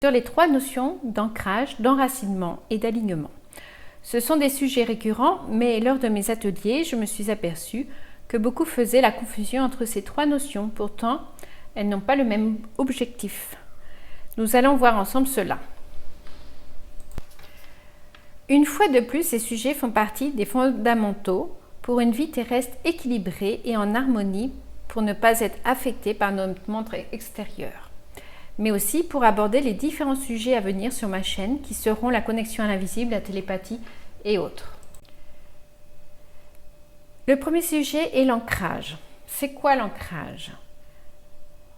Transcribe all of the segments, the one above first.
sur les 3 notions d'ancrage, d'enracinement et d'alignement. Ce sont des sujets récurrents, mais lors de mes ateliers, je me suis aperçue que beaucoup faisaient la confusion entre ces 3 notions. Pourtant, elles n'ont pas le même objectif. Nous allons voir ensemble cela. Une fois de plus, ces sujets font partie des fondamentaux pour une vie terrestre équilibrée et en harmonie pour ne pas être affecté par notre monde extérieur, mais aussi pour aborder les différents sujets à venir sur ma chaîne qui seront la connexion à l'invisible, la télépathie et autres. Le premier sujet est l'ancrage. C'est quoi l'ancrage?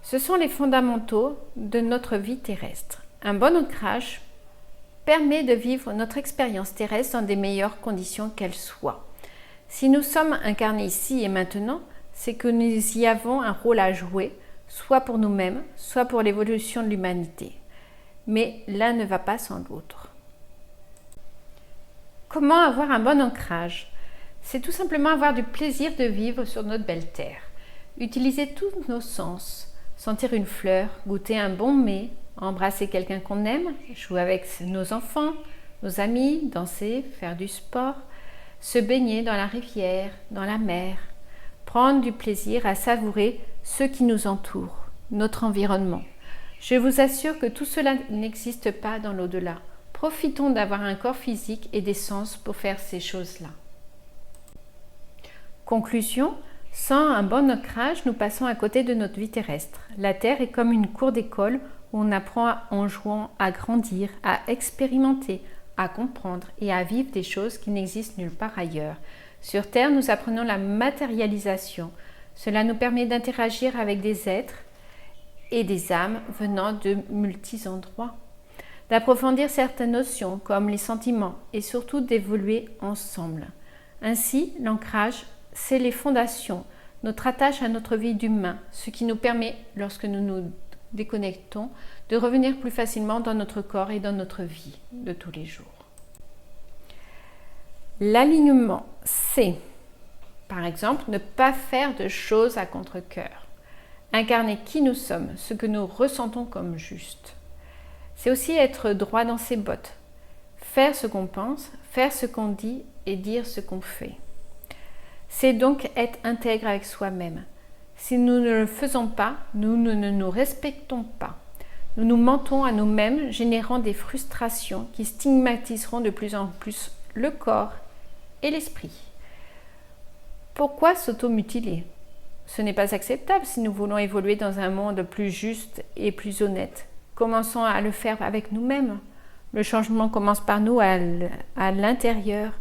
Ce sont les fondamentaux de notre vie terrestre. Un bon ancrage permet de vivre notre expérience terrestre dans des meilleures conditions qu'elle soit. Si nous sommes incarnés ici et maintenant, c'est que nous y avons un rôle à jouer, soit pour nous-mêmes, soit pour l'évolution de l'humanité. Mais l'un ne va pas sans l'autre. Comment avoir un bon ancrage? C'est tout simplement avoir du plaisir de vivre sur notre belle terre. Utiliser tous nos sens, sentir une fleur, goûter un bon mets, embrasser quelqu'un qu'on aime, jouer avec nos enfants, nos amis, danser, faire du sport, se baigner dans la rivière, dans la mer, prendre du plaisir à savourer ce qui nous entoure, notre environnement. Je vous assure que tout cela n'existe pas dans l'au-delà. Profitons d'avoir un corps physique et des sens pour faire ces choses-là. Conclusion, sans un bon ancrage, nous passons à côté de notre vie terrestre. La Terre est comme une cour d'école où on apprend en jouant à grandir, à expérimenter, à comprendre et à vivre des choses qui n'existent nulle part ailleurs. Sur Terre, nous apprenons la matérialisation. Cela nous permet d'interagir avec des êtres et des âmes venant de multiples endroits, d'approfondir certaines notions comme les sentiments et surtout d'évoluer ensemble. Ainsi, l'ancrage, c'est les fondations, notre attache à notre vie d'humain, ce qui nous permet, lorsque nous nous déconnectons, de revenir plus facilement dans notre corps et dans notre vie de tous les jours. L'alignement, c'est, par exemple, ne pas faire de choses à contre-cœur, incarner qui nous sommes, ce que nous ressentons comme juste. C'est aussi être droit dans ses bottes, faire ce qu'on pense, faire ce qu'on dit et dire ce qu'on fait. C'est donc être intègre avec soi-même. Si nous ne le faisons pas, nous ne nous respectons pas. Nous nous mentons à nous-mêmes, générant des frustrations qui stigmatiseront de plus en plus le corps et l'esprit. Pourquoi s'automutiler? Ce n'est pas acceptable si nous voulons évoluer dans un monde plus juste et plus honnête. Commençons à le faire avec nous-mêmes. Le changement commence par nous à l'intérieur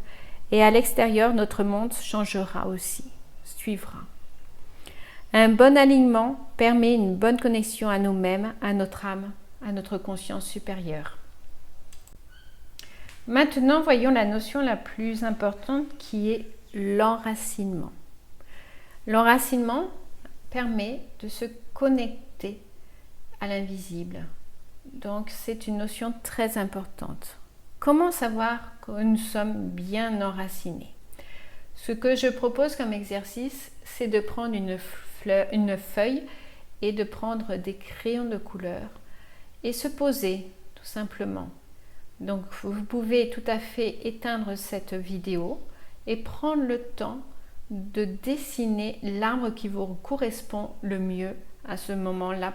et à l'extérieur, notre monde changera aussi, suivra. Un bon alignement permet une bonne connexion à nous-mêmes, à notre âme, à notre conscience supérieure. Maintenant, voyons la notion la plus importante qui est l'enracinement. L'enracinement permet de se connecter à l'invisible. Donc, c'est une notion très importante. Comment savoir que nous sommes bien enracinés? Ce que je propose comme exercice, c'est de prendre une feuille et de prendre des crayons de couleur et se poser tout simplement. Donc vous pouvez tout à fait éteindre cette vidéo et prendre le temps de dessiner l'arbre qui vous correspond le mieux à ce moment-là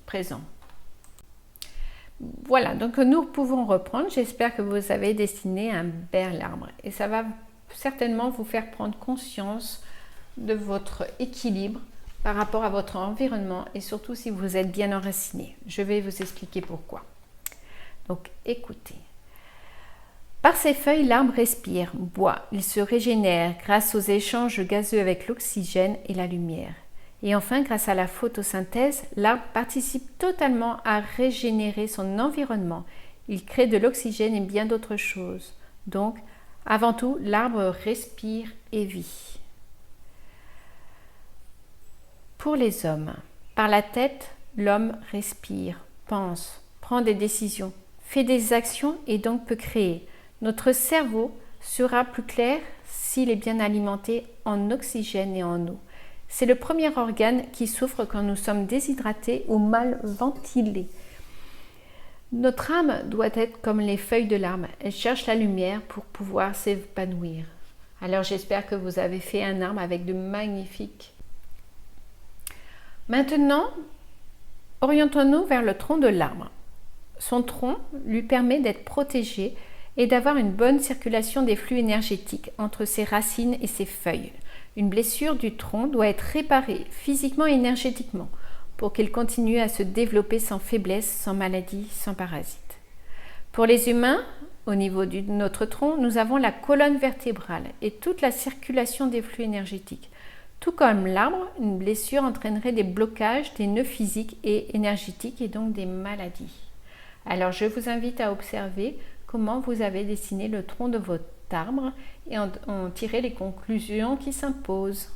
présent. Voilà, donc nous pouvons reprendre. J'espère que vous avez dessiné un bel arbre et ça va certainement vous faire prendre conscience de votre équilibre par rapport à votre environnement et surtout si vous êtes bien enraciné. Je vais vous expliquer pourquoi. Donc écoutez. Par ses feuilles, l'arbre respire, boit, il se régénère grâce aux échanges gazeux avec l'oxygène et la lumière. Et enfin, grâce à la photosynthèse, l'arbre participe totalement à régénérer son environnement. Il crée de l'oxygène et bien d'autres choses. Donc, avant tout, l'arbre respire et vit. Pour les hommes, par la tête, l'homme respire, pense, prend des décisions, fait des actions et donc peut créer. Notre cerveau sera plus clair s'il est bien alimenté en oxygène et en eau. C'est le premier organe qui souffre quand nous sommes déshydratés ou mal ventilés. Notre âme doit être comme les feuilles de l'arbre. Elle cherche la lumière pour pouvoir s'épanouir. Alors j'espère que vous avez fait un arbre avec de magnifiques. Maintenant, orientons-nous vers le tronc de l'arbre. Son tronc lui permet d'être protégé et d'avoir une bonne circulation des flux énergétiques entre ses racines et ses feuilles. Une blessure du tronc doit être réparée physiquement et énergétiquement pour qu'il continue à se développer sans faiblesse, sans maladie, sans parasite. Pour les humains, au niveau de notre tronc, nous avons la colonne vertébrale et toute la circulation des flux énergétiques. Tout comme l'arbre, une blessure entraînerait des blocages des nœuds physiques et énergétiques et donc des maladies. Alors je vous invite à observer comment vous avez dessiné le tronc de votre arbre et en tirer les conclusions qui s'imposent.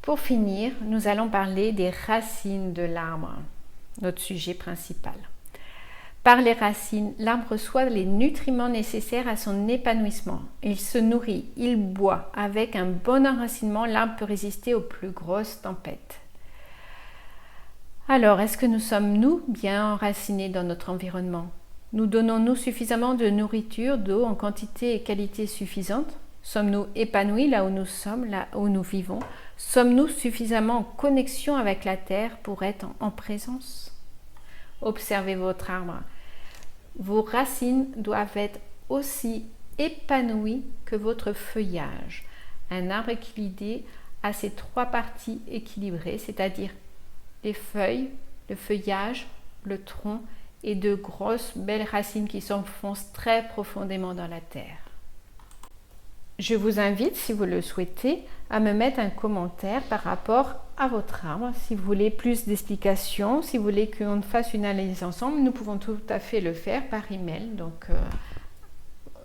Pour finir, nous allons parler des racines de l'arbre, notre sujet principal. Par les racines, l'arbre reçoit les nutriments nécessaires à son épanouissement. Il se nourrit, il boit. Avec un bon enracinement, l'arbre peut résister aux plus grosses tempêtes. Alors, est-ce que nous sommes, nous, bien enracinés dans notre environnement? Nous donnons-nous suffisamment de nourriture, d'eau en quantité et qualité suffisante? Sommes-nous épanouis là où nous sommes, là où nous vivons? Sommes-nous suffisamment en connexion avec la terre pour être en présence? Observez votre arbre. Vos racines doivent être aussi épanouies que votre feuillage. Un arbre équilibré a ses trois parties équilibrées, c'est-à-dire les feuilles, le feuillage, le tronc et de grosses belles racines qui s'enfoncent très profondément dans la terre. Je vous invite, si vous le souhaitez, à me mettre un commentaire par rapport à votre arbre. Si vous voulez plus d'explications, si vous voulez qu'on fasse une analyse ensemble, nous pouvons tout à fait le faire par email. Donc,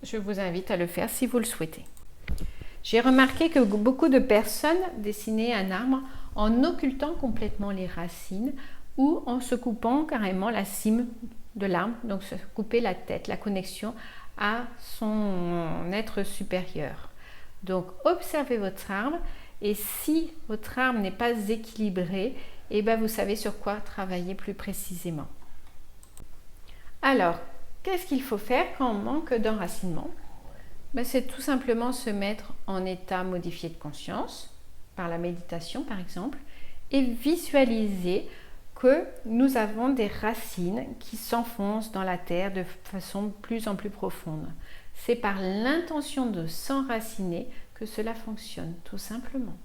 je vous invite à le faire si vous le souhaitez. J'ai remarqué que beaucoup de personnes dessinaient un arbre en occultant complètement les racines ou en se coupant carrément la cime de l'arbre, donc se couper la tête, la connexion à son être supérieur. Donc observez votre arbre et si votre arbre n'est pas équilibré, eh bien, vous savez sur quoi travailler plus précisément. Alors, qu'est-ce qu'il faut faire quand on manque d'enracinement? C'est tout simplement se mettre en état modifié de conscience, par la méditation par exemple, et visualiser que nous avons des racines qui s'enfoncent dans la terre de façon plus en plus profonde. C'est par l'intention de s'enraciner que cela fonctionne, tout simplement.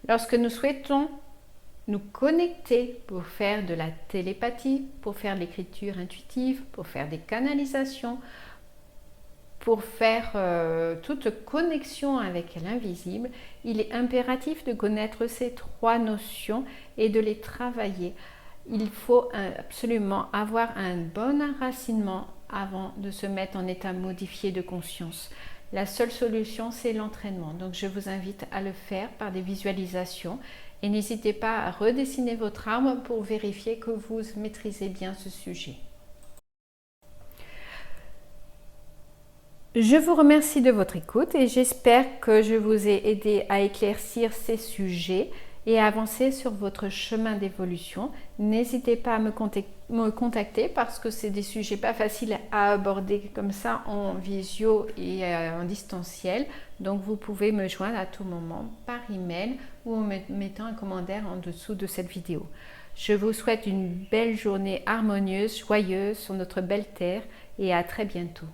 Lorsque nous souhaitons nous connecter pour faire de la télépathie, pour faire de l'écriture intuitive, pour faire des canalisations, pour faire toute connexion avec l'invisible, il est impératif de connaître ces trois notions et de les travailler. Il faut absolument avoir un bon enracinement avant de se mettre en état modifié de conscience. La seule solution, c'est l'entraînement. Donc, je vous invite à le faire par des visualisations et n'hésitez pas à redessiner votre arbre pour vérifier que vous maîtrisez bien ce sujet. Je vous remercie de votre écoute et j'espère que je vous ai aidé à éclaircir ces sujets et à avancer sur votre chemin d'évolution. N'hésitez pas à me contacter parce que c'est des sujets pas faciles à aborder comme ça en visio et en distanciel. Donc vous pouvez me joindre à tout moment par email ou en me mettant un commentaire en dessous de cette vidéo. Je vous souhaite une belle journée harmonieuse, joyeuse sur notre belle terre et à très bientôt.